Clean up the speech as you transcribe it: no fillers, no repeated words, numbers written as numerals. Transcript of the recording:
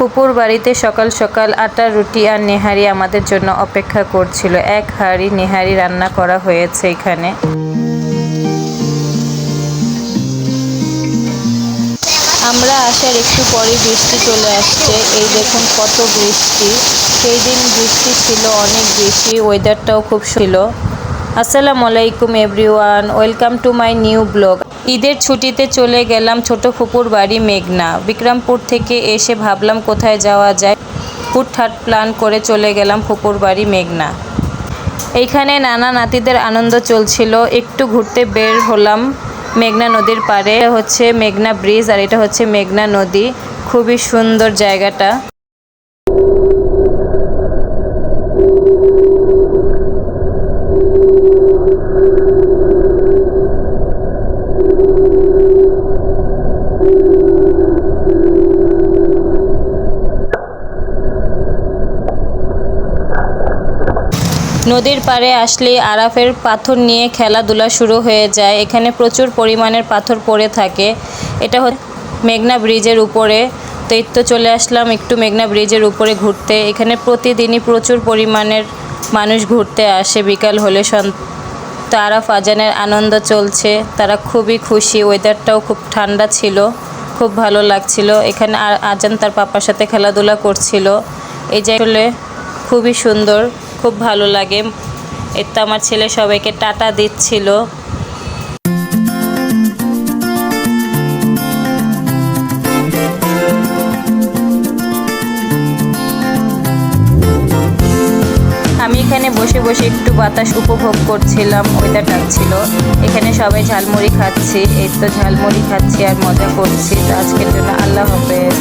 ফুপুর বাড়িতে সকাল সকাল আটার রুটি আর নেহারি আমাদের জন্য অপেক্ষা করছিল। এক হাঁড়ি নেহারি রান্না করা হয়েছে এখানে। আমরা আসার একটু পরে বৃষ্টি চলে আসছে। এই দেখুন কত বৃষ্টি। সেই দিন বৃষ্টি ছিল অনেক বেশি, ওয়েদারটাও খুব ছিল। আসসালামু আলাইকুম everyone, welcome to my new blog. ঈদের ছুটিতে চলে গেলাম ছোট ফুপুর বাড়ি মেঘনা। বিক্রমপুর থেকে এসে ভাবলাম কোথায় যাওয়া যায়, হুটহাট প্ল্যান করে চলে গেলাম ফুপুর বাড়ি মেঘনা। এইখানে নানা নাতিদের আনন্দ চলছিল। একটু ঘুরতে বের হলাম মেঘনা নদীর পাড়ে। এটা হচ্ছে মেঘনা ব্রিজ আর এটা হচ্ছে মেঘনা নদী। খুবই সুন্দর জায়গাটা। নদীর পাড়ে আসলেই আরাফের পাথর নিয়ে খেলাধুলা শুরু হয়ে যায়। এখানে প্রচুর পরিমাণের পাথর পড়ে থাকে। এটা হচ্ছে মেঘনা ব্রিজের উপরে। তো চলে আসলাম একটু মেঘনা ব্রিজের উপরে ঘুরতে। এখানে প্রতিদিনই প্রচুর পরিমাণের মানুষ ঘুরতে আসে। বিকাল হলে আরাফ আজানের আনন্দ চলছে, তারা খুবই খুশি। ওয়েদারটাও খুব ঠান্ডা ছিল, খুব ভালো লাগছিল। এখানে আজান তার পাপার সাথে খেলাধুলা করছিল। এই জায়গাগুলো খুবই সুন্দর, খুব ভালো লাগে। এতে আমার ছেলে সবাইকে টাটা দিচ্ছিল। আমি এখানে বসে বসে একটু বাতাস উপভোগ করছিলাম, ওয়েদারটা ছিল। এখানে সবাই ঝালমুড়ি খাচ্ছি। এই তো ঝালমুড়ি খাচ্ছি আর মজা করছি। তো আজকের জন্য আল্লাহ হাফেজ।